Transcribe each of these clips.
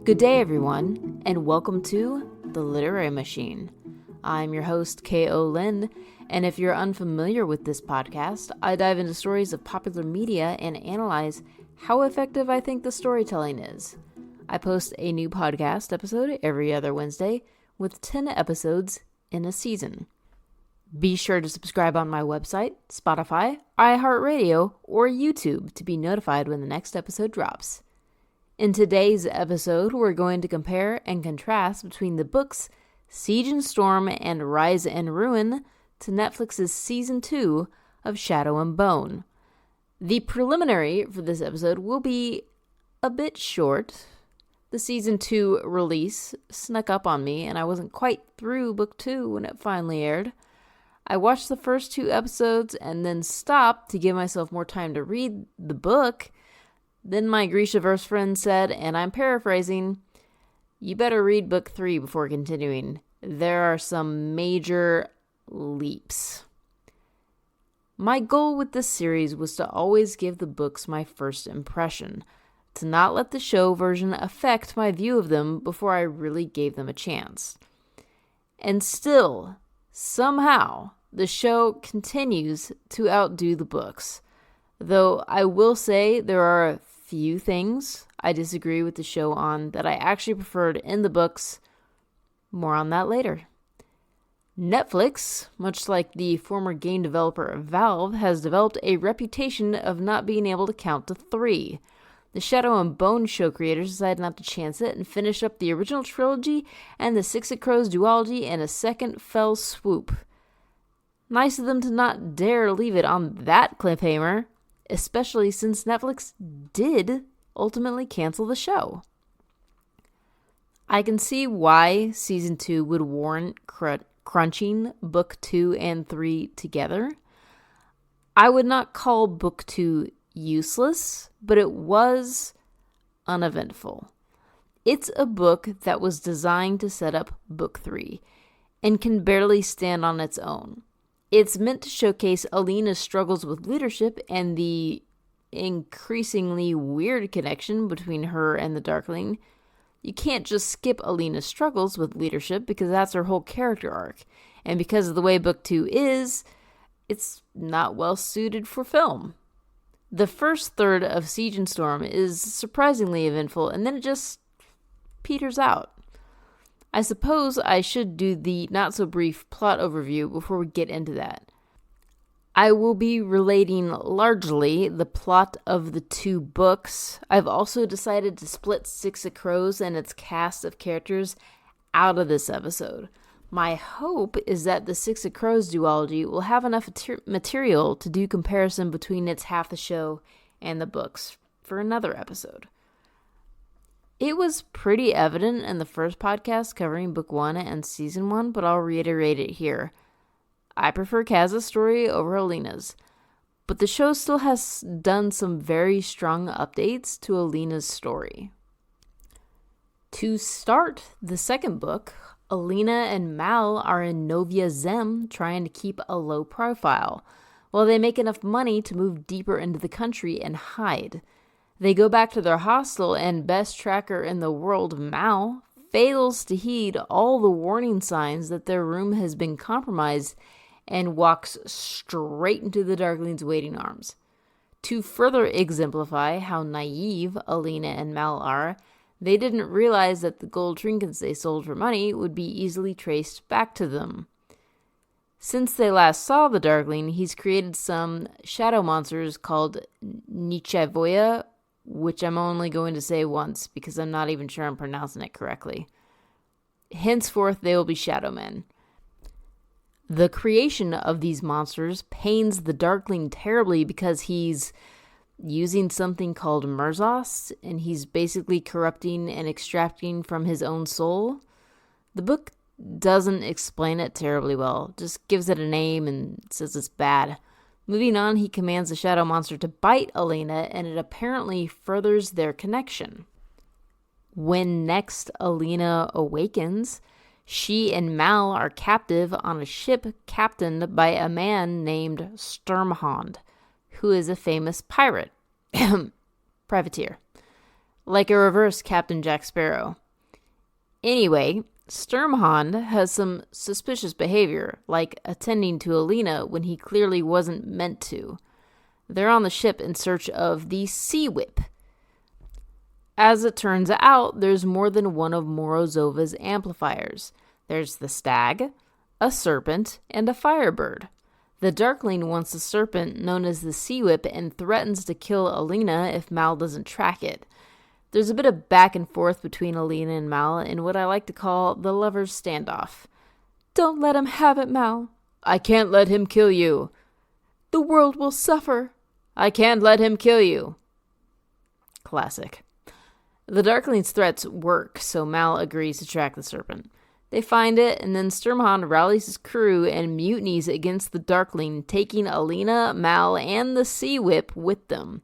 Good day, everyone, and welcome to The Literary Machine. I'm your host, K.O. Lin, and if you're unfamiliar with this podcast, I dive into stories of popular media and analyze how effective I think the storytelling is. I post a new podcast episode every other Wednesday, with 10 episodes in a season. Be sure to subscribe on my website, Spotify, iHeartRadio, or YouTube to be notified when the next episode drops. In today's episode, we're going to compare and contrast between the books Siege and Storm and Rise and Ruin to Netflix's Season 2 of Shadow and Bone. The preliminary for this episode will be a bit short. The Season 2 release snuck up on me, and I wasn't quite through Book 2 when it finally aired. I watched the first 2 episodes and then stopped to give myself more time to read the book. Then my Grishaverse friend said, and I'm paraphrasing, "You better read Book 3 before continuing. There are some major leaps." My goal with this series was to always give the books my first impression, to not let the show version affect my view of them before I really gave them a chance. And still, somehow, the show continues to outdo the books. Though I will say there are a few things I disagree with the show on that I actually preferred in the books. More on that later. Netflix, much like the former game developer Valve, has developed a reputation of not being able to count to 3. The Shadow and Bone show creators decided not to chance it and finish up the original trilogy and the Six of Crows duology in a second fell swoop. Nice of them to not dare leave it on that cliffhanger, especially since Netflix did ultimately cancel the show. I can see why Season 2 would warrant crunching Book 2 and 3 together. I would not call Book 2 useless, but it was uneventful. It's a book that was designed to set up Book 3 and can barely stand on its own. It's meant to showcase Alina's struggles with leadership and the increasingly weird connection between her and the Darkling. You can't just skip Alina's struggles with leadership because that's her whole character arc. And because of the way Book 2 is, it's not well suited for film. The first third of Siege and Storm is surprisingly eventful, and then it just peters out. I suppose I should do the not-so-brief plot overview before we get into that. I will be relating largely the plot of the 2 books. I've also decided to split Six of Crows and its cast of characters out of this episode. My hope is that the Six of Crows duology will have enough material to do comparison between its half the show and the books for another episode. It was pretty evident in the first podcast covering Book 1 and Season 1, but I'll reiterate it here. I prefer Kaz's story over Alina's, but the show still has done some very strong updates to Alina's story. To start the second book, Alina and Mal are in Novia Zem trying to keep a low profile, while they make enough money to move deeper into the country and hide. They go back to their hostel, and best tracker in the world, Mal, fails to heed all the warning signs that their room has been compromised and walks straight into the Darkling's waiting arms. To further exemplify how naive Alina and Mal are, they didn't realize that the gold trinkets they sold for money would be easily traced back to them. Since they last saw the Darkling, he's created some shadow monsters called Nichevoya, which I'm only going to say once because I'm not even sure I'm pronouncing it correctly. Henceforth, they will be shadow men. The creation of these monsters pains the Darkling terribly because he's using something called Merzos, and he's basically corrupting and extracting from his own soul. The book doesn't explain it terribly well, just gives it a name and says it's bad. Moving on, he commands the shadow monster to bite Alina, and it apparently furthers their connection. When next Alina awakens, she and Mal are captive on a ship captained by a man named Sturmhond, who is a famous pirate. Privateer. Like a reverse Captain Jack Sparrow. Anyway, Sturmhond has some suspicious behavior, like attending to Alina when he clearly wasn't meant to. They're on the ship in search of the Sea Whip. As it turns out, there's more than one of Morozova's amplifiers. There's the stag, a serpent, and a firebird. The Darkling wants the serpent, known as the Sea Whip, and threatens to kill Alina if Mal doesn't track it. There's a bit of back and forth between Alina and Mal in what I like to call the lover's standoff. "Don't let him have it, Mal." "I can't let him kill you." "The world will suffer." "I can't let him kill you." Classic. The Darkling's threats work, so Mal agrees to track the serpent. They find it, and then Sturmhond rallies his crew and mutinies against the Darkling, taking Alina, Mal, and the Sea Whip with them.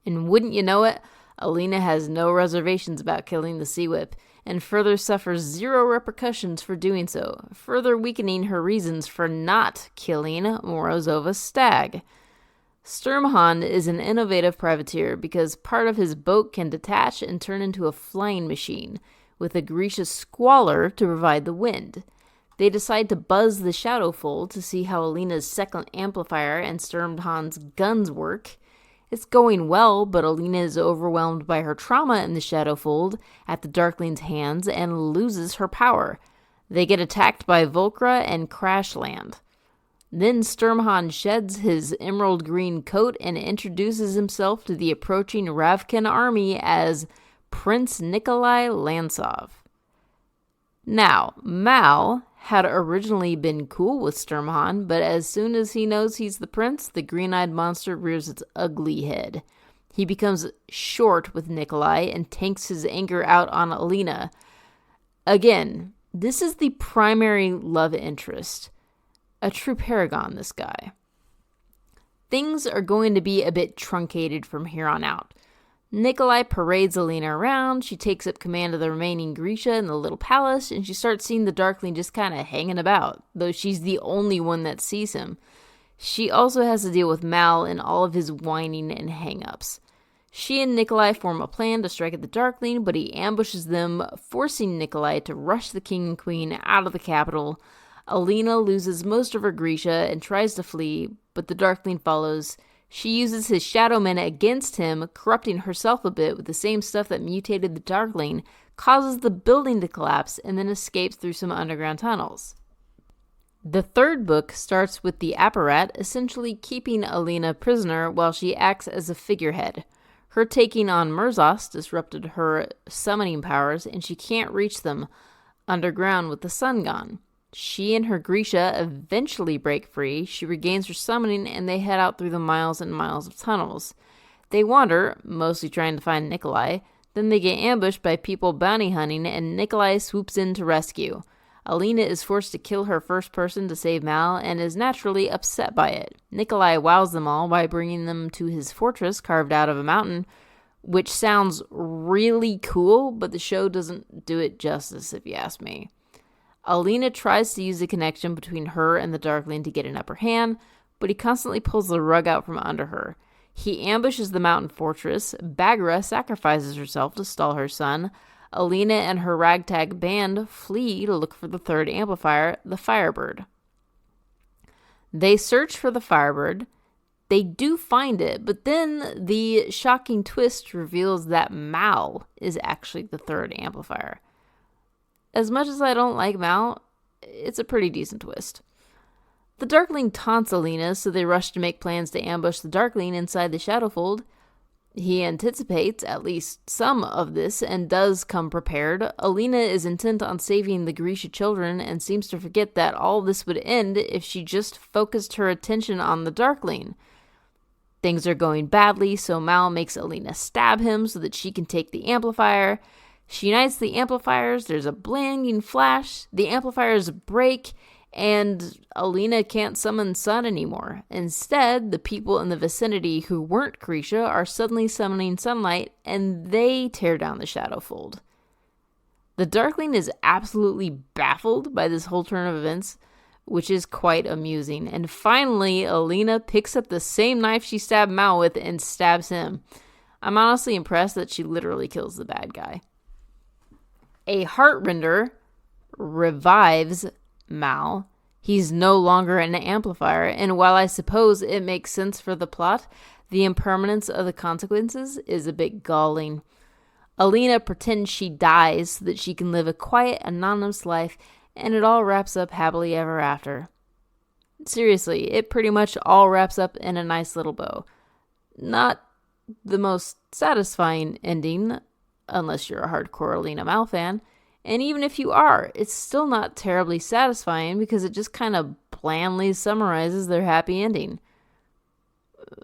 And wouldn't you know it, Alina has no reservations about killing the Sea Whip, and further suffers zero repercussions for doing so, further weakening her reasons for not killing Morozova's stag. Sturmhond is an innovative privateer because part of his boat can detach and turn into a flying machine, with a Grisha squaller to provide the wind. They decide to buzz the Shadowfold to see how Alina's second amplifier and Sturmhond's guns work. It's going well, but Alina is overwhelmed by her trauma in the Shadowfold at the Darkling's hands and loses her power. They get attacked by Volcra and crash land. Then Sturmhond sheds his emerald green coat and introduces himself to the approaching Ravkan army as Prince Nikolai Lantsov. Now, Mal had originally been cool with Sturmhond, but as soon as he knows he's the prince, the green-eyed monster rears its ugly head. He becomes short with Nikolai and takes his anger out on Alina. Again, this is the primary love interest. A true paragon, this guy. Things are going to be a bit truncated from here on out. Nikolai parades Alina around, she takes up command of the remaining Grisha in the little palace, and she starts seeing the Darkling just kind of hanging about, though she's the only one that sees him. She also has to deal with Mal and all of his whining and hang-ups. She and Nikolai form a plan to strike at the Darkling, but he ambushes them, forcing Nikolai to rush the king and queen out of the capital. Alina loses most of her Grisha and tries to flee, but the Darkling follows. She uses his shadow men against him, corrupting herself a bit with the same stuff that mutated the Darkling, causes the building to collapse, and then escapes through some underground tunnels. The third book starts with the Apparat essentially keeping Alina prisoner while she acts as a figurehead. Her taking on Murzos disrupted her summoning powers, and she can't reach them underground with the sun gone. She and her Grisha eventually break free, she regains her summoning, and they head out through the miles and miles of tunnels. They wander, mostly trying to find Nikolai, then they get ambushed by people bounty hunting, and Nikolai swoops in to rescue. Alina is forced to kill her first person to save Mal, and is naturally upset by it. Nikolai wows them all by bringing them to his fortress carved out of a mountain, which sounds really cool, but the show doesn't do it justice if you ask me. Alina tries to use the connection between her and the Darkling to get an upper hand, but he constantly pulls the rug out from under her. He ambushes the mountain fortress. Bagheera sacrifices herself to stall her son. Alina and her ragtag band flee to look for the third amplifier, the Firebird. They search for the Firebird. They do find it, but then the shocking twist reveals that Mal is actually the third amplifier. As much as I don't like Mal, it's a pretty decent twist. The Darkling taunts Alina, so they rush to make plans to ambush the Darkling inside the Shadowfold. He anticipates at least some of this and does come prepared. Alina is intent on saving the Grisha children and seems to forget that all this would end if she just focused her attention on the Darkling. Things are going badly, so Mal makes Alina stab him so that she can take the amplifier. She unites the amplifiers, there's a blinding flash, the amplifiers break, and Alina can't summon sun anymore. Instead, the people in the vicinity who weren't Grisha are suddenly summoning sunlight, and they tear down the Shadowfold. The Darkling is absolutely baffled by this whole turn of events, which is quite amusing. And finally, Alina picks up the same knife she stabbed Mal with and stabs him. I'm honestly impressed that she literally kills the bad guy. A Heartrender revives Mal. He's no longer an amplifier, and while I suppose it makes sense for the plot, the impermanence of the consequences is a bit galling. Alina pretends she dies so that she can live a quiet, anonymous life, and it all wraps up happily ever after. Seriously, it pretty much all wraps up in a nice little bow. Not the most satisfying ending, unless you're a hardcore Alina Mal fan, and even if you are, it's still not terribly satisfying because it just kind of blandly summarizes their happy ending.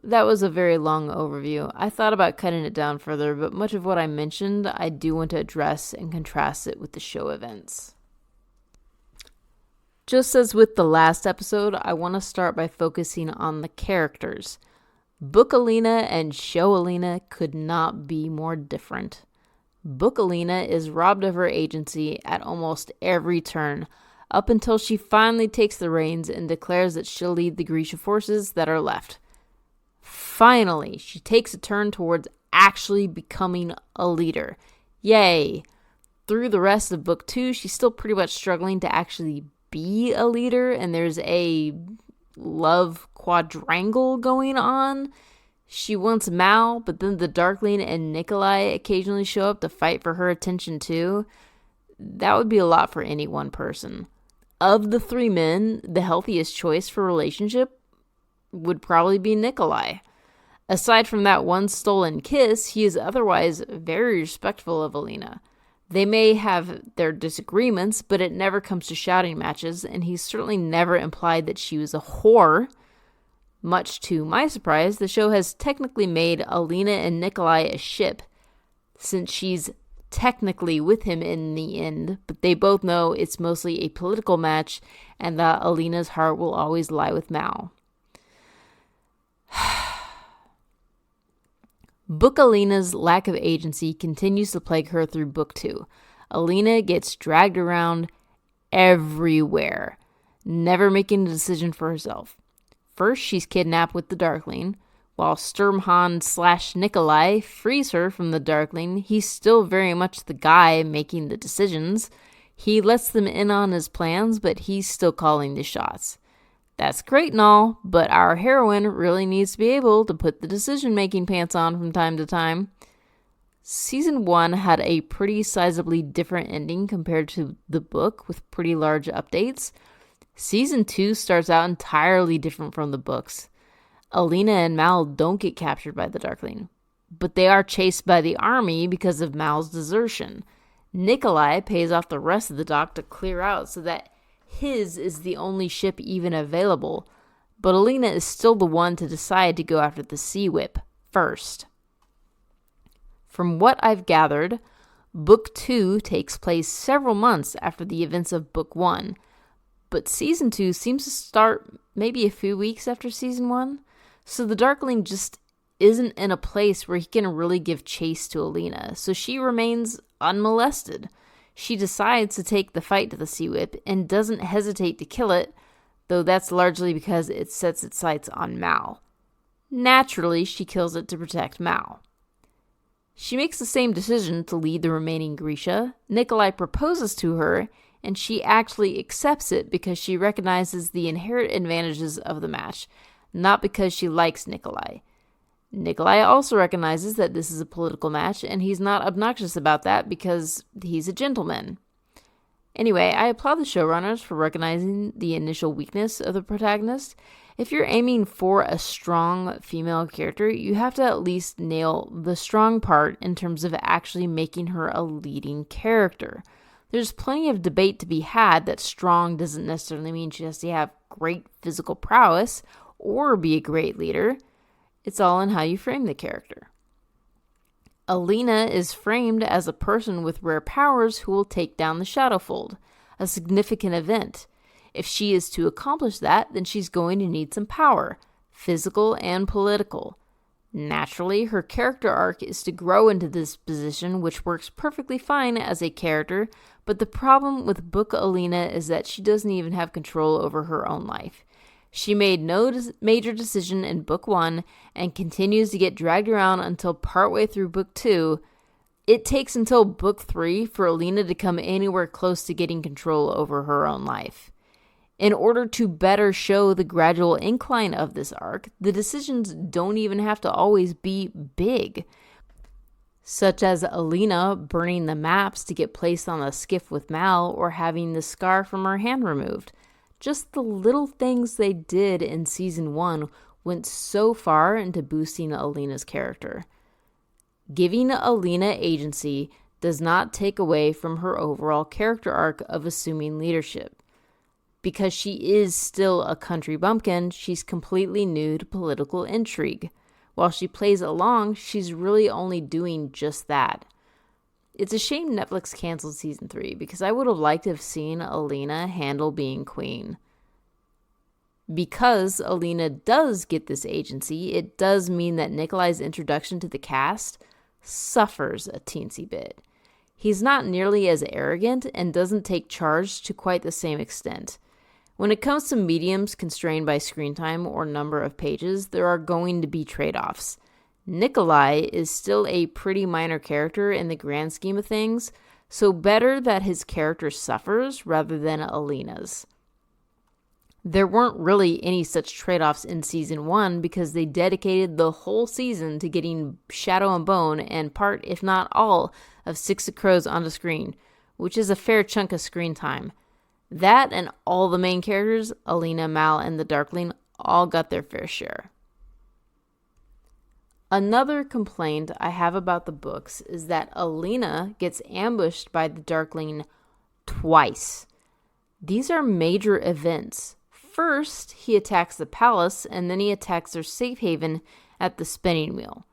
That was a very long overview. I thought about cutting it down further, but much of what I mentioned I do want to address and contrast it with the show events. Just as with the last episode, I want to start by focusing on the characters. Book Alina and show Alina could not be more different. Book Alina is robbed of her agency at almost every turn, up until she finally takes the reins and declares that she'll lead the Grisha forces that are left. Finally, she takes a turn towards actually becoming a leader. Yay! Through the rest of book 2, she's still pretty much struggling to actually be a leader, and there's a love quadrangle going on. She wants Mal, but then the Darkling and Nikolai occasionally show up to fight for her attention too. That would be a lot for any one person. Of the 3 men, the healthiest choice for relationship would probably be Nikolai. Aside from that one stolen kiss, he is otherwise very respectful of Alina. They may have their disagreements, but it never comes to shouting matches, and he's certainly never implied that she was a whore. Much to my surprise, the show has technically made Alina and Nikolai a ship, since she's technically with him in the end, but they both know it's mostly a political match, and that Alina's heart will always lie with Mal. Book Alina's lack of agency continues to plague her through book 2. Alina gets dragged around everywhere, never making a decision for herself. First, she's kidnapped with the Darkling. While Sturmhond/Nikolai frees her from the Darkling, he's still very much the guy making the decisions. He lets them in on his plans, but he's still calling the shots. That's great and all, but our heroine really needs to be able to put the decision-making pants on from time to time. Season 1 had a pretty sizably different ending compared to the book, with pretty large updates. Season 2 starts out entirely different from the books. Alina and Mal don't get captured by the Darkling, but they are chased by the army because of Mal's desertion. Nikolai pays off the rest of the dock to clear out so that his is the only ship even available, but Alina is still the one to decide to go after the Sea Whip first. From what I've gathered, Book 2 takes place several months after the events of Book 1, but Season 2 seems to start maybe a few weeks after Season 1, so the Darkling just isn't in a place where he can really give chase to Alina, so she remains unmolested. She decides to take the fight to the Sea Whip and doesn't hesitate to kill it, though that's largely because it sets its sights on Mal. Naturally, she kills it to protect Mal. She makes the same decision to lead the remaining Grisha. Nikolai proposes to her, and she actually accepts it because she recognizes the inherent advantages of the match, not because she likes Nikolai. Nikolai also recognizes that this is a political match, and he's not obnoxious about that because he's a gentleman. Anyway, I applaud the showrunners for recognizing the initial weakness of the protagonist. If you're aiming for a strong female character, you have to at least nail the strong part in terms of actually making her a leading character. There's plenty of debate to be had that strong doesn't necessarily mean she has to have great physical prowess or be a great leader. It's all in how you frame the character. Alina is framed as a person with rare powers who will take down the Shadowfold, a significant event. If she is to accomplish that, then she's going to need some power, physical and political. Naturally, her character arc is to grow into this position, which works perfectly fine as a character, but the problem with Book Alina is that she doesn't even have control over her own life. She made no major decision in book 1 and continues to get dragged around until partway through book 2. It takes until book 3 for Alina to come anywhere close to getting control over her own life. In order to better show the gradual incline of this arc, the decisions don't even have to always be big, such as Alina burning the maps to get placed on a skiff with Mal or having the scar from her hand removed. Just the little things they did in season 1 went so far into boosting Alina's character. Giving Alina agency does not take away from her overall character arc of assuming leadership. Because she is still a country bumpkin, she's completely new to political intrigue. While she plays along, she's really only doing just that. It's a shame Netflix canceled season 3 because I would have liked to have seen Alina handle being queen. Because Alina does get this agency, it does mean that Nikolai's introduction to the cast suffers a teensy bit. He's not nearly as arrogant and doesn't take charge to quite the same extent. When it comes to mediums constrained by screen time or number of pages, there are going to be trade-offs. Nikolai is still a pretty minor character in the grand scheme of things, so better that his character suffers rather than Alina's. There weren't really any such trade-offs in season 1 because they dedicated the whole season to getting Shadow and Bone and part, if not all, of Six of Crows onto screen, which is a fair chunk of screen time. That and all the main characters, Alina, Mal, and the Darkling, all got their fair share. Another complaint I have about the books is that Alina gets ambushed by the Darkling twice. These are major events. First, he attacks the palace, and then he attacks their safe haven at the spinning wheel.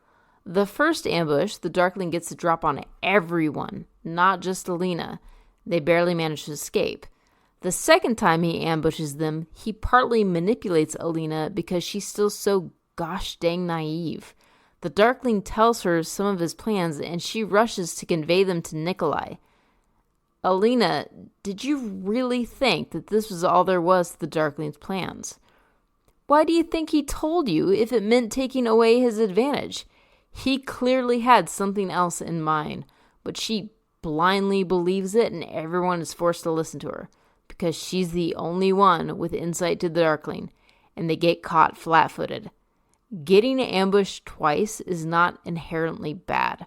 The first ambush, the Darkling gets the drop on everyone, not just Alina. They barely manage to escape. The second time he ambushes them, he partly manipulates Alina because she's still so gosh dang naive. The Darkling tells her some of his plans, and she rushes to convey them to Nikolai. Alina, did you really think that this was all there was to the Darkling's plans? Why do you think he told you if it meant taking away his advantage? He clearly had something else in mind, but she blindly believes it and everyone is forced to listen to her because she's the only one with insight to the Darkling, and they get caught flat-footed. Getting ambushed twice is not inherently bad.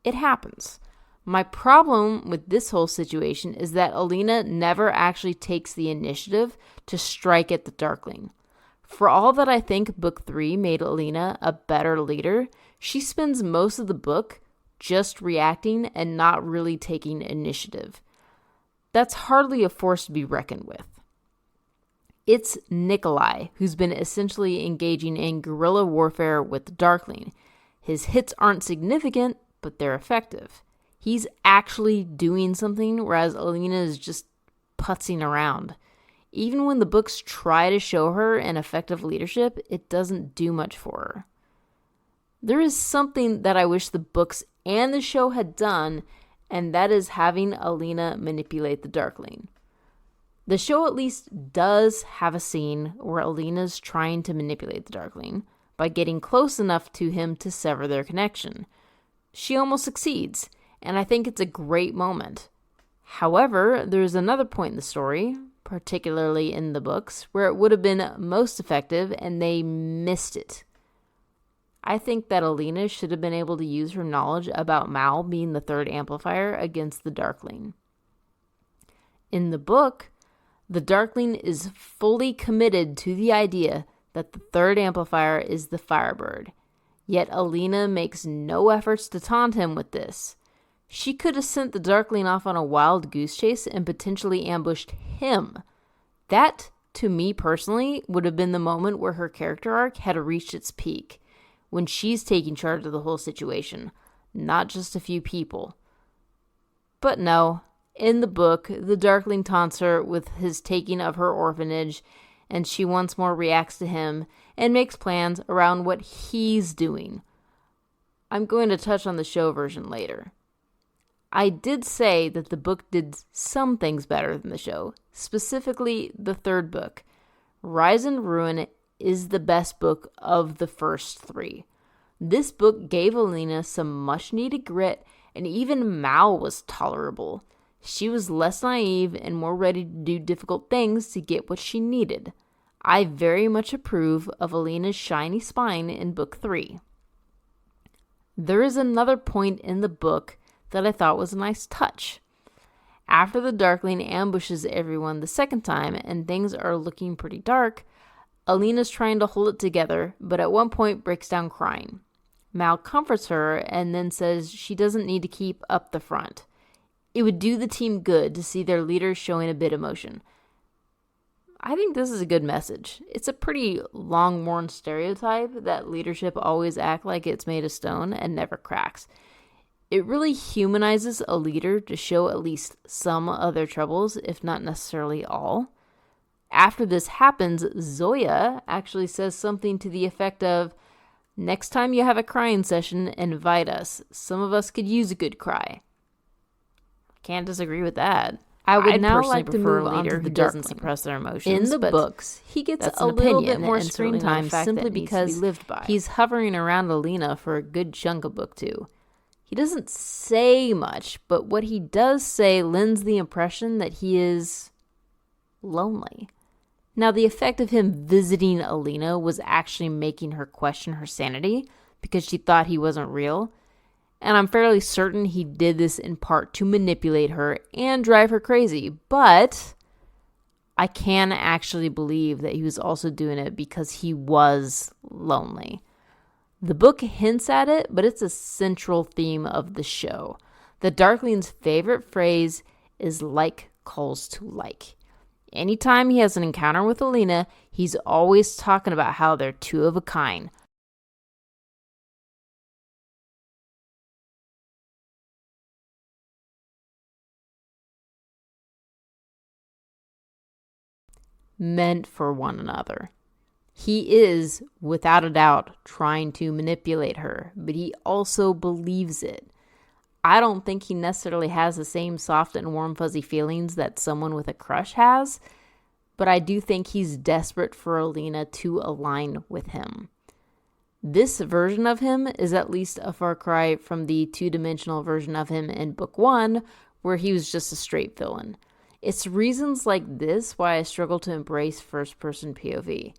It happens. My problem with this whole situation is that Alina never actually takes the initiative to strike at the Darkling. For all that I think book 3 made Alina a better leader, she spends most of the book just reacting and not really taking initiative. That's hardly a force to be reckoned with. It's Nikolai who's been essentially engaging in guerrilla warfare with the Darkling. His hits aren't significant, but they're effective. He's actually doing something, whereas Alina is just putzing around. Even when the books try to show her an effective leadership, it doesn't do much for her. There is something that I wish the books and the show had done, and that is having Alina manipulate the Darkling. The show at least does have a scene where Alina's trying to manipulate the Darkling by getting close enough to him to sever their connection. She almost succeeds, and I think it's a great moment. However, there's another point in the story, particularly in the books, where it would have been most effective and they missed it. I think that Alina should have been able to use her knowledge about Mal being the third amplifier against the Darkling. In the book, the Darkling is fully committed to the idea that the third amplifier is the Firebird, yet Alina makes no efforts to taunt him with this. She could have sent the Darkling off on a wild goose chase and potentially ambushed him. That, to me personally, would have been the moment where her character arc had reached its peak, when she's taking charge of the whole situation, not just a few people. But no, in the book, the Darkling taunts her with his taking of her orphanage, and she once more reacts to him and makes plans around what he's doing. I'm going to touch on the show version later. I did say that the book did some things better than the show, specifically the third book. Rise and Ruin is the best book of the first 3. This book gave Alina some much-needed grit, and even Mal was tolerable. She was less naive and more ready to do difficult things to get what she needed. I very much approve of Alina's shiny spine in book 3. There is another point in the book that I thought was a nice touch. After the Darkling ambushes everyone the second time and things are looking pretty dark, Alina's trying to hold it together, but at one point breaks down crying. Mal comforts her and then says she doesn't need to keep up the front. It would do the team good to see their leader showing a bit of emotion. I think this is a good message. It's a pretty long-worn stereotype that leadership always act like it's made of stone and never cracks. It really humanizes a leader to show at least some of their troubles, if not necessarily all. After this happens, Zoya actually says something to the effect of, "Next time you have a crying session, invite us. Some of us could use a good cry." Can't disagree with that. I would now like to move on to the doesn't suppress their emotions. In the books, he gets a little bit more screen time simply because he's hovering around Alina for a good chunk of book 2. He doesn't say much, but what he does say lends the impression that he is lonely. Now, the effect of him visiting Alina was actually making her question her sanity because she thought he wasn't real. And I'm fairly certain he did this in part to manipulate her and drive her crazy. But I can actually believe that he was also doing it because he was lonely. The book hints at it, but it's a central theme of the show. The Darkling's favorite phrase is "like calls to like." Anytime he has an encounter with Alina, he's always talking about how they're two of a kind. Meant for one another. He is, without a doubt, trying to manipulate her, but he also believes it. I don't think he necessarily has the same soft and warm fuzzy feelings that someone with a crush has, but I do think he's desperate for Alina to align with him. This version of him is at least a far cry from the two-dimensional version of him in book 1, where he was just a straight villain. It's reasons like this why I struggle to embrace first-person POV.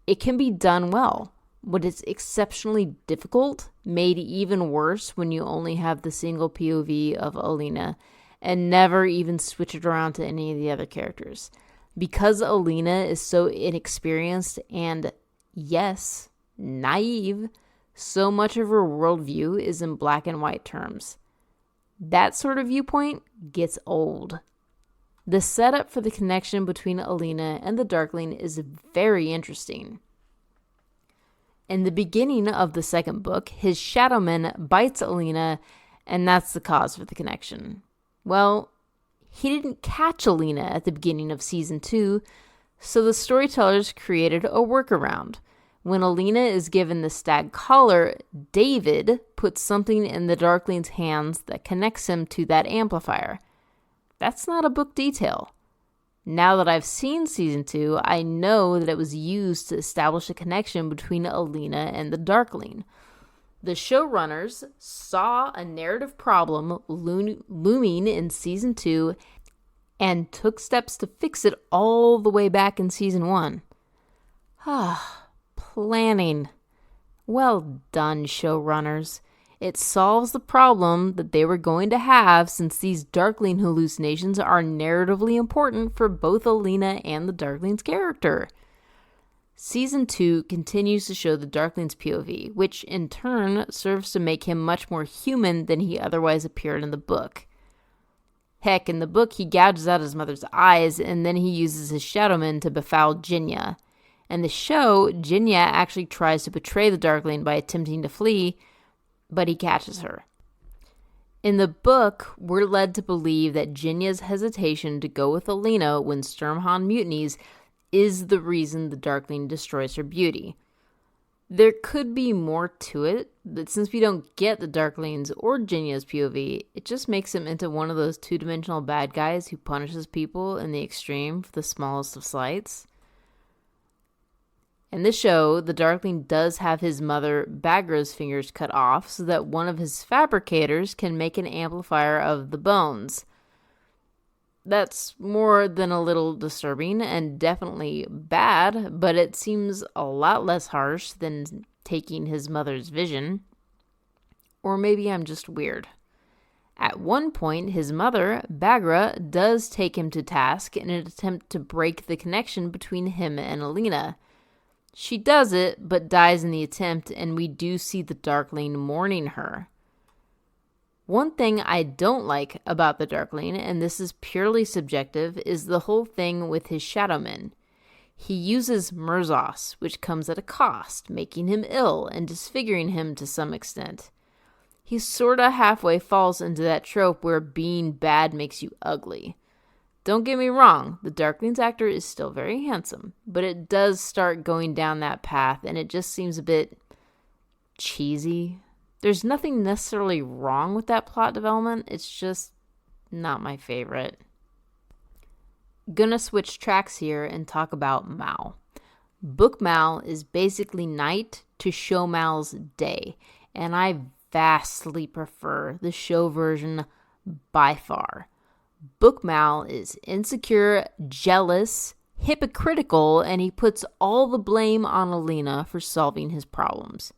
It can be done well, but it's exceptionally difficult, made even worse when you only have the single POV of Alina and never even switch it around to any of the other characters. Because Alina is so inexperienced and, yes, naive, so much of her worldview is in black and white terms. That sort of viewpoint gets old. The setup for the connection between Alina and the Darkling is very interesting. In the beginning of the second book, his Shadowman bites Alina, and that's the cause for the connection. Well, he didn't catch Alina at the beginning of season 2, so the storytellers created a workaround. When Alina is given the stag collar, David puts something in the Darkling's hands that connects him to that amplifier. That's not a book detail. Now that I've seen season 2, I know that it was used to establish a connection between Alina and the Darkling. The showrunners saw a narrative problem looming in season 2 and took steps to fix it all the way back in season 1. Planning. Well done, showrunners. It solves the problem that they were going to have since these Darkling hallucinations are narratively important for both Alina and the Darkling's character. Season 2 continues to show the Darkling's POV, which in turn serves to make him much more human than he otherwise appeared in the book. Heck, in the book he gouges out his mother's eyes and then he uses his Shadowman to befoul Jinya. In the show, Jinya actually tries to betray the Darkling by attempting to flee, but he catches her. In the book, we're led to believe that Jinya's hesitation to go with Alina when Sturmhond mutinies is the reason the Darkling destroys her beauty. There could be more to it, but since we don't get the Darkling's or Jinya's POV, it just makes him into one of those two-dimensional bad guys who punishes people in the extreme for the smallest of slights. In the show, the Darkling does have his mother Bagra's fingers cut off so that one of his fabricators can make an amplifier of the bones. That's more than a little disturbing and definitely bad, but it seems a lot less harsh than taking his mother's vision. Or maybe I'm just weird. At one point, his mother, Bagra, does take him to task in an attempt to break the connection between him and Alina. She does it, but dies in the attempt, and we do see the Darkling mourning her. One thing I don't like about the Darkling, and this is purely subjective, is the whole thing with his Shadowmen. He uses Merzos, which comes at a cost, making him ill and disfiguring him to some extent. He sorta halfway falls into that trope where being bad makes you ugly. Don't get me wrong, the Darkling's actor is still very handsome, but it does start going down that path, and it just seems a bit cheesy. There's nothing necessarily wrong with that plot development, it's just not my favorite. Gonna switch tracks here and talk about Mal. Book Mal is basically night to show Mal's day, and I vastly prefer the show version by far. Book Mal is insecure, jealous, hypocritical, and he puts all the blame on Alina for solving his problems.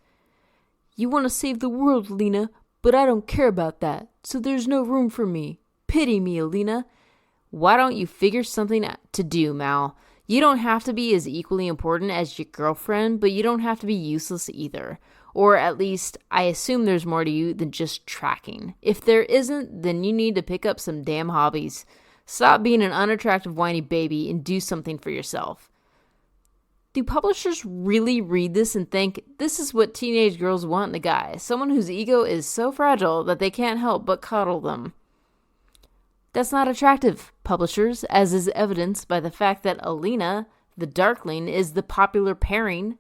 You want to save the world, Alina, but I don't care about that, so there's no room for me. Pity me, Alina. Why don't you figure something to do, Mal? You don't have to be as equally important as your girlfriend, but you don't have to be useless either. Or at least, I assume there's more to you than just tracking. If there isn't, then you need to pick up some damn hobbies. Stop being an unattractive whiny baby and do something for yourself. Do publishers really read this and think, this is what teenage girls want in a guy? Someone whose ego is so fragile that they can't help but coddle them. That's not attractive, publishers, as is evidenced by the fact that Alina, the Darkling, is the popular pairing.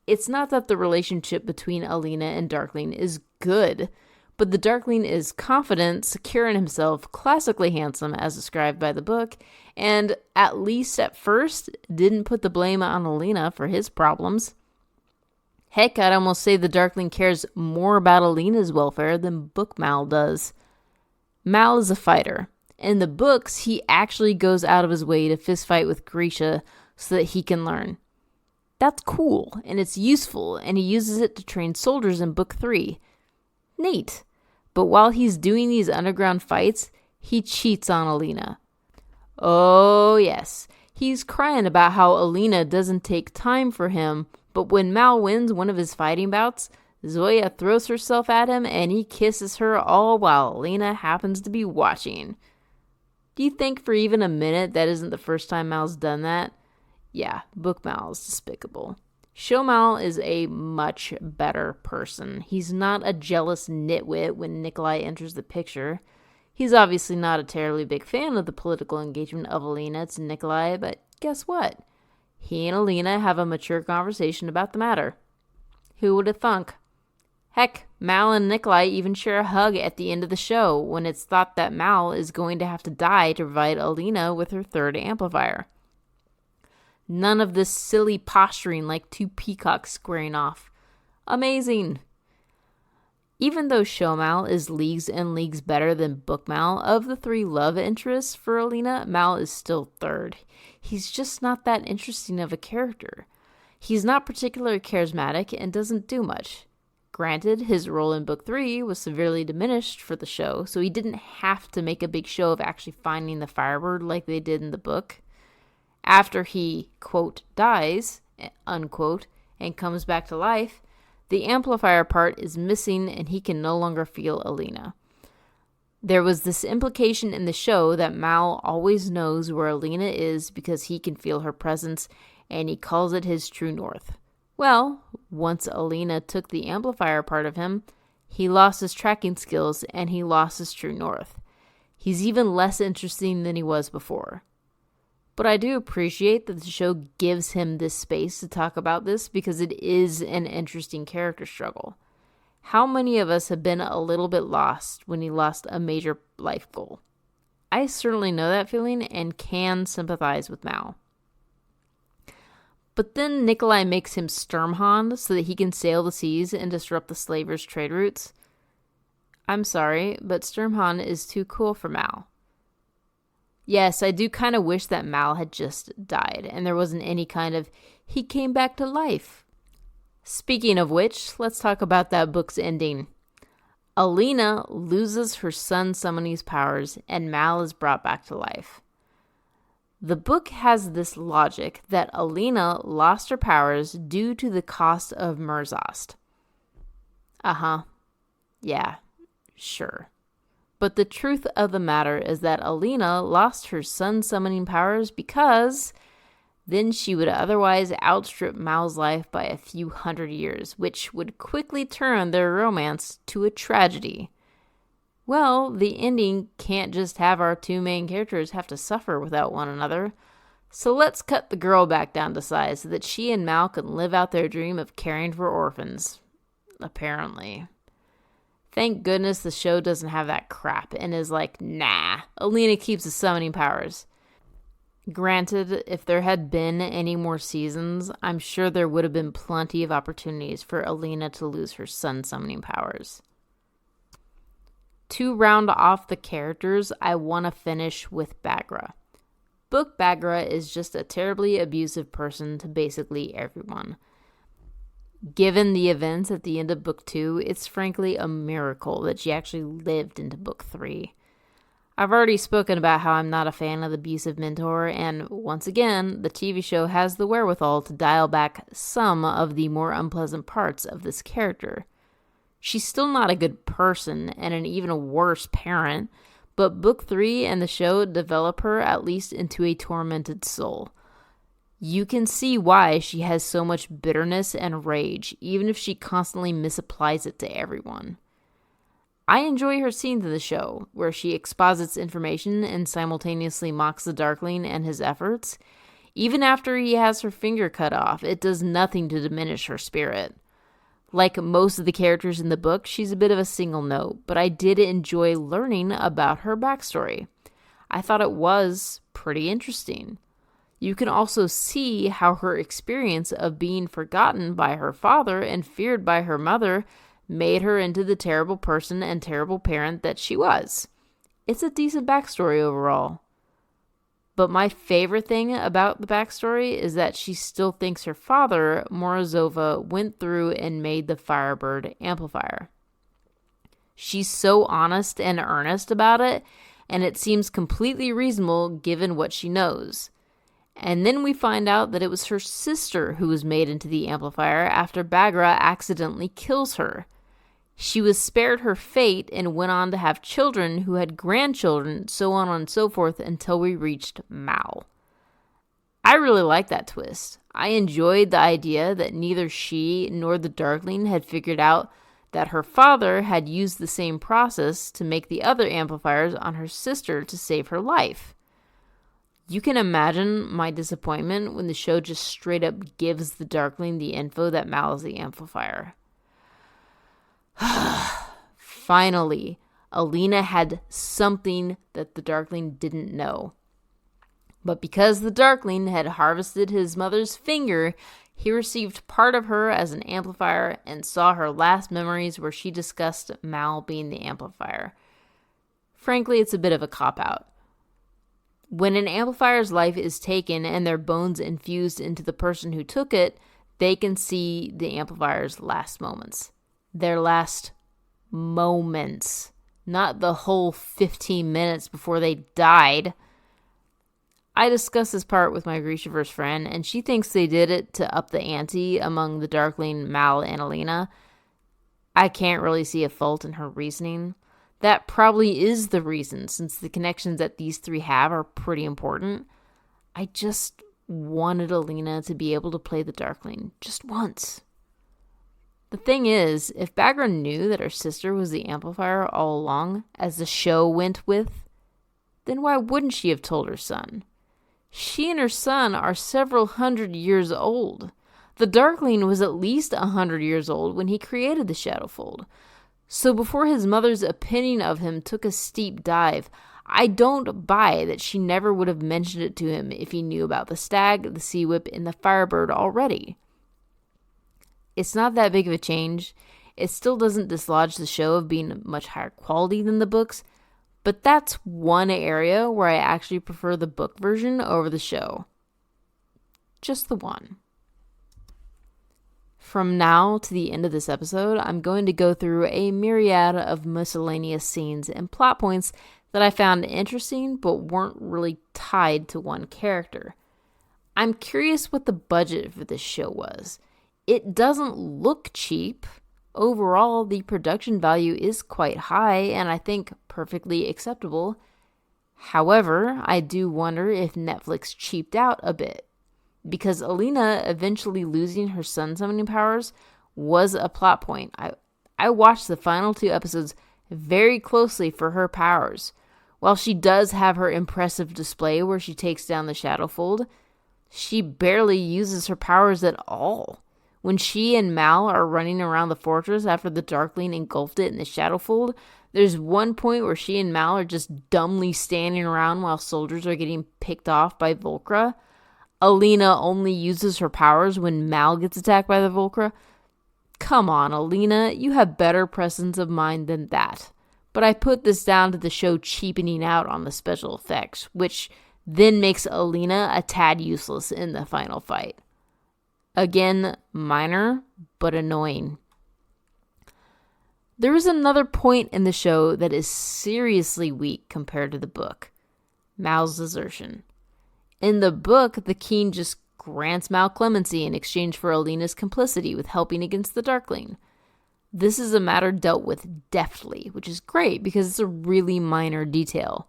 It's not that the relationship between Alina and Darkling is good, but the Darkling is confident, secure in himself, classically handsome as described by the book, and at least at first didn't put the blame on Alina for his problems. Heck, I'd almost say the Darkling cares more about Alina's welfare than Book Mal does. Mal is a fighter. In the books, he actually goes out of his way to fistfight with Grisha so that he can learn. That's cool, and it's useful, and he uses it to train soldiers in Book 3. Neat. But while he's doing these underground fights, he cheats on Alina. Oh, yes. He's crying about how Alina doesn't take time for him, but when Mal wins one of his fighting bouts, Zoya throws herself at him, and he kisses her all while Alina happens to be watching. Do you think for even a minute that isn't the first time Mal's done that? Yeah, Book Mal is despicable. Show Mal is a much better person. He's not a jealous nitwit when Nikolai enters the picture. He's obviously not a terribly big fan of the political engagement of Alina to Nikolai, but guess what? He and Alina have a mature conversation about the matter. Who would have thunk? Heck, Mal and Nikolai even share a hug at the end of the show when it's thought that Mal is going to have to die to provide Alina with her third amplifier. None of this silly posturing like two peacocks squaring off. Amazing! Even though Show Mal is leagues and leagues better than Book Mal, of the three love interests for Alina, Mal is still third. He's just not that interesting of a character. He's not particularly charismatic and doesn't do much. Granted, his role in Book 3 was severely diminished for the show, so he didn't have to make a big show of actually finding the Firebird like they did in the book. After he, quote, dies, unquote, and comes back to life, the amplifier part is missing and he can no longer feel Alina. There was this implication in the show that Mal always knows where Alina is because he can feel her presence, and he calls it his true north. Well, once Alina took the amplifier part of him, he lost his tracking skills and he lost his true north. He's even less interesting than he was before. But I do appreciate that the show gives him this space to talk about this because it is an interesting character struggle. How many of us have been a little bit lost when he lost a major life goal? I certainly know that feeling and can sympathize with Mal. But then Nikolai makes him Sturmhond so that he can sail the seas and disrupt the slavers' trade routes. I'm sorry, but Sturmhond is too cool for Mal. Yes, I do kind of wish that Mal had just died, and there wasn't any kind of, he came back to life. Speaking of which, let's talk about that book's ending. Alina loses her sun summoning powers, and Mal is brought back to life. The book has this logic that Alina lost her powers due to the cost of Murzost. Yeah, sure. But the truth of the matter is that Alina lost her sun summoning powers because then she would otherwise outstrip Mal's life by a few hundred years, which would quickly turn their romance to a tragedy. Well, the ending can't just have our two main characters have to suffer without one another. So let's cut the girl back down to size so that she and Mal can live out their dream of caring for orphans. Apparently. Thank goodness the show doesn't have that crap and is like, nah, Alina keeps the summoning powers. Granted, if there had been any more seasons, I'm sure there would have been plenty of opportunities for Alina to lose her sun summoning powers. To round off the characters, I want to finish with Baghra. Book Baghra is just a terribly abusive person to basically everyone. Given the events at the end of Book 2, it's frankly a miracle that she actually lived into Book 3. I've already spoken about how I'm not a fan of the abusive mentor, and once again, the TV show has the wherewithal to dial back some of the more unpleasant parts of this character. She's still not a good person and an even worse parent, but Book 3 and the show develop her at least into a tormented soul. You can see why she has so much bitterness and rage, even if she constantly misapplies it to everyone. I enjoy her scenes in the show, where she exposits information and simultaneously mocks the Darkling and his efforts. Even after he has her finger cut off, it does nothing to diminish her spirit. Like most of the characters in the book, she's a bit of a single note, but I did enjoy learning about her backstory. I thought it was pretty interesting. You can also see how her experience of being forgotten by her father and feared by her mother made her into the terrible person and terrible parent that she was. It's a decent backstory overall. But my favorite thing about the backstory is that she still thinks her father, Morozova, went through and made the Firebird amplifier. She's so honest and earnest about it, and it seems completely reasonable given what she knows. And then we find out that it was her sister who was made into the amplifier after Baghra accidentally kills her. She was spared her fate and went on to have children who had grandchildren, so on and so forth, until we reached Mal. I really like that twist. I enjoyed the idea that neither she nor the Darkling had figured out that her father had used the same process to make the other amplifiers on her sister to save her life. You can imagine my disappointment when the show just straight up gives the Darkling the info that Mal is the amplifier. Finally, Alina had something that the Darkling didn't know. But because the Darkling had harvested his mother's finger, he received part of her as an amplifier and saw her last memories where she discussed Mal being the amplifier. Frankly, it's a bit of a cop-out. When an amplifier's life is taken and their bones infused into the person who took it, they can see the amplifier's last moments. Their last moments, not the whole 15 minutes before they died. I discussed this part with my Grishaverse friend, and she thinks they did it to up the ante among the Darkling, Mal, and Alina. I can't really see a fault in her reasoning. That probably is the reason, since the connections that these three have are pretty important. I just wanted Alina to be able to play the Darkling just once. The thing is, if Baghra knew that her sister was the amplifier all along, as the show went with, then why wouldn't she have told her son? She and her son are several hundred years old. The Darkling was at least 100 years old when he created the Shadowfold. So before his mother's opinion of him took a steep dive, I don't buy that she never would have mentioned it to him if he knew about the stag, the sea whip, and the firebird already. It's not that big of a change. It still doesn't dislodge the show of being much higher quality than the books, but that's one area where I actually prefer the book version over the show. Just the one. From now to the end of this episode, I'm going to go through a myriad of miscellaneous scenes and plot points that I found interesting but weren't really tied to one character. I'm curious what the budget for this show was. It doesn't look cheap. Overall, the production value is quite high and I think perfectly acceptable. However, I do wonder if Netflix cheaped out a bit, because Alina eventually losing her sun summoning powers was a plot point. I watched the final 2 episodes very closely for her powers. While she does have her impressive display where she takes down the Shadowfold, she barely uses her powers at all. When she and Mal are running around the fortress after the Darkling engulfed it in the Shadowfold, there's one point where she and Mal are just dumbly standing around while soldiers are getting picked off by Volcra. Alina only uses her powers when Mal gets attacked by the Volcra. Come on, Alina, you have better presence of mind than that. But I put this down to the show cheapening out on the special effects, which then makes Alina a tad useless in the final fight. Again, minor, but annoying. There is another point in the show that is seriously weak compared to the book. Mal's desertion. In the book, the king just grants Mal clemency in exchange for Alina's complicity with helping against the Darkling. This is a matter dealt with deftly, which is great because it's a really minor detail.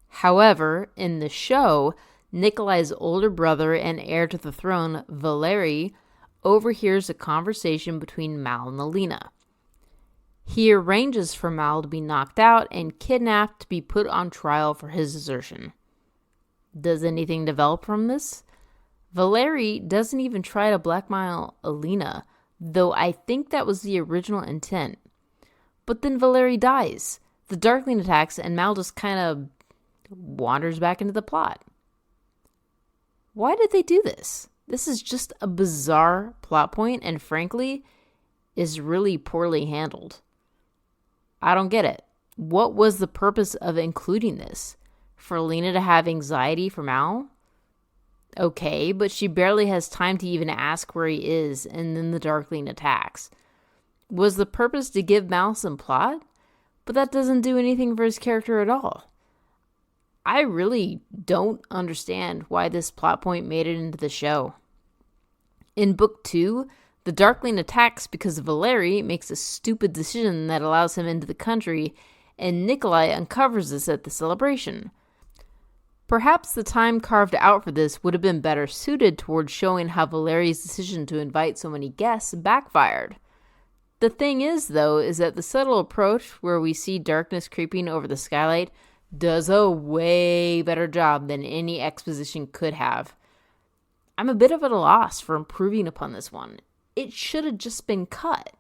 However, in the show, Nikolai's older brother and heir to the throne, Valeri, overhears a conversation between Mal and Alina. He arranges for Mal to be knocked out and kidnapped to be put on trial for his desertion. Does anything develop from this? Valeri doesn't even try to blackmail Alina, though I think that was the original intent. But then Valeri dies. The Darkling attacks and Mal just kind of wanders back into the plot. Why did they do this? This is just a bizarre plot point and frankly is really poorly handled. I don't get it. What was the purpose of including this? For Alina to have anxiety for Mal? Okay, but she barely has time to even ask where he is, and then the Darkling attacks. Was the purpose to give Mal some plot? But that doesn't do anything for his character at all. I really don't understand why this plot point made it into the show. In Book 2, the Darkling attacks because Valeri makes a stupid decision that allows him into the country, and Nikolai uncovers this at the celebration. Perhaps the time carved out for this would have been better suited towards showing how Valeri's decision to invite so many guests backfired. The thing is, though, is that the subtle approach where we see darkness creeping over the skylight does a way better job than any exposition could have. I'm a bit of at a loss for improving upon this one. It should have just been cut.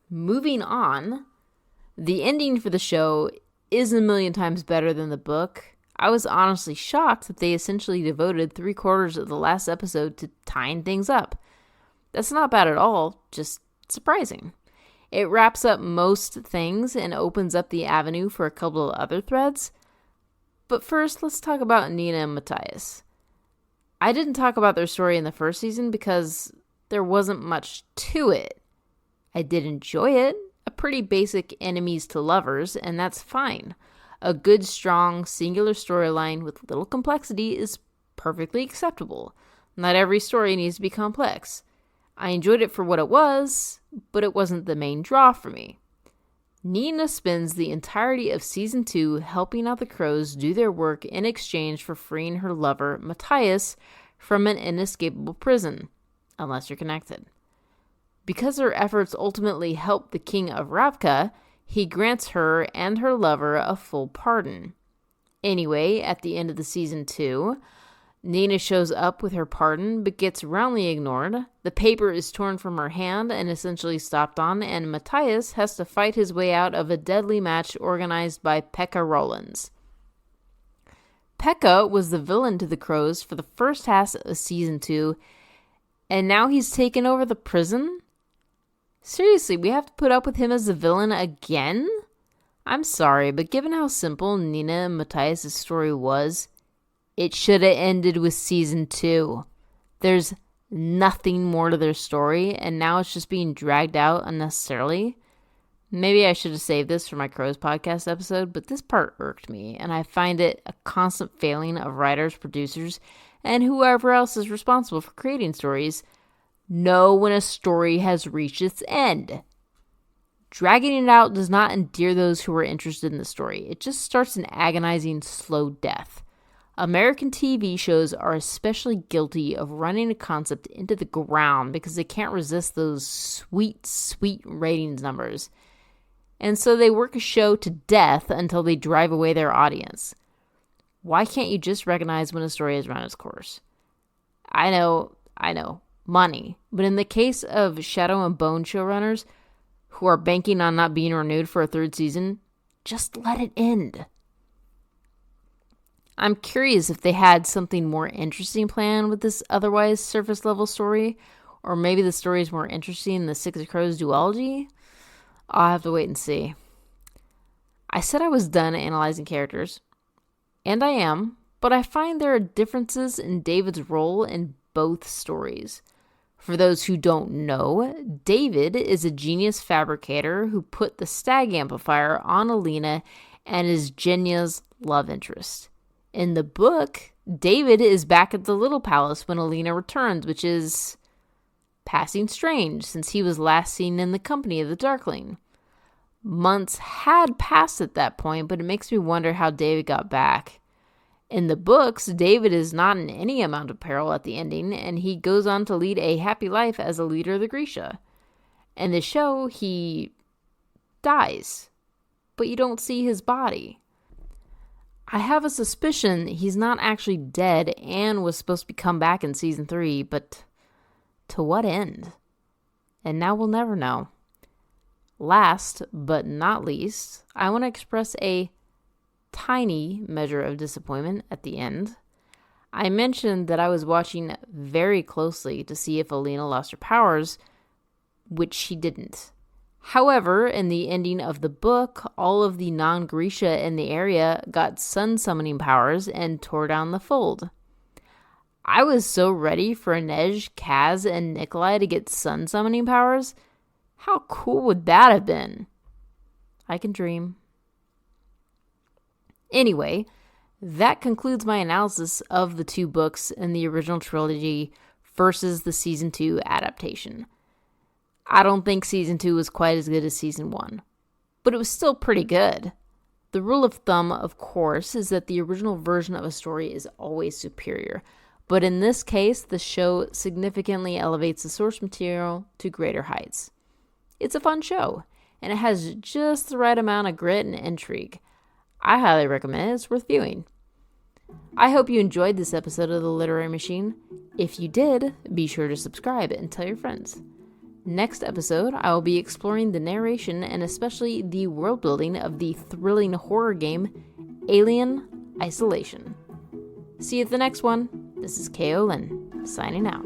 Moving on, the ending for the show is a million times better than the book. I was honestly shocked that they essentially devoted 3/4 of the last episode to tying things up. That's not bad at all, just surprising. It wraps up most things and opens up the avenue for a couple of other threads. But first, let's talk about Nina and Matthias. I didn't talk about their story in the first season because there wasn't much to it. I did enjoy it, a pretty basic enemies to lovers, and that's fine. A good, strong, singular storyline with little complexity is perfectly acceptable. Not every story needs to be complex. I enjoyed it for what it was, but it wasn't the main draw for me. Nina spends the entirety of Season 2 helping out the crows do their work in exchange for freeing her lover, Matthias, from an inescapable prison, unless you're connected. Because her efforts ultimately help the king of Ravka, he grants her and her lover a full pardon. Anyway, at the end of the Season 2, Nina shows up with her pardon, but gets roundly ignored. The paper is torn from her hand and essentially stopped on, and Matthias has to fight his way out of a deadly match organized by Pekka Rollins. Pekka was the villain to the Crows for the first half of Season 2, and now he's taken over the prison? Seriously, we have to put up with him as the villain again? I'm sorry, but given how simple Nina and Matthias' story was, it should have ended with Season 2. There's nothing more to their story, and now it's just being dragged out unnecessarily. Maybe I should have saved this for my Crows podcast episode, but this part irked me, and I find it a constant failing of writers, producers, and whoever else is responsible for creating stories know when a story has reached its end. Dragging it out does not endear those who are interested in the story. It just starts an agonizing slow death. American TV shows are especially guilty of running a concept into the ground because they can't resist those sweet, sweet ratings numbers. And so they work a show to death until they drive away their audience. Why can't you just recognize when a story has run its course? I know, money. But in the case of Shadow and Bone showrunners who are banking on not being renewed for a third season, just let it end. I'm curious if they had something more interesting planned with this otherwise surface level story, or maybe the story is more interesting than the Six of Crows duology. I'll have to wait and see. I said I was done analyzing characters, and I am, but I find there are differences in David's role in both stories. For those who don't know, David is a genius fabricator who put the stag amplifier on Alina and is Jenya's love interest. In the book, David is back at the Little Palace when Alina returns, which is passing strange since he was last seen in the company of the Darkling. Months had passed at that point, but it makes me wonder how David got back. In the books, David is not in any amount of peril at the ending, and he goes on to lead a happy life as a leader of the Grisha. In the show, he dies, but you don't see his body. I have a suspicion he's not actually dead and was supposed to come back in Season 3, but to what end? And now we'll never know. Last but not least, I want to express a tiny measure of disappointment at the end. I mentioned that I was watching very closely to see if Alina lost her powers, which she didn't. However, in the ending of the book, all of the non-Grisha in the area got sun summoning powers and tore down the fold. I was so ready for Inej, Kaz, and Nikolai to get sun summoning powers. How cool would that have been? I can dream. Anyway, that concludes my analysis of the two books in the original trilogy versus the Season 2 adaptation. I don't think Season 2 was quite as good as Season 1, but it was still pretty good. The rule of thumb, of course, is that the original version of a story is always superior, but in this case, the show significantly elevates the source material to greater heights. It's a fun show, and it has just the right amount of grit and intrigue. I highly recommend it. It's worth viewing. I hope you enjoyed this episode of The Literary Machine. If you did, be sure to subscribe and tell your friends. Next episode, I will be exploring the narration and especially the world building of the thrilling horror game Alien Isolation. See you at the next one. This is K.O. Lin, signing out.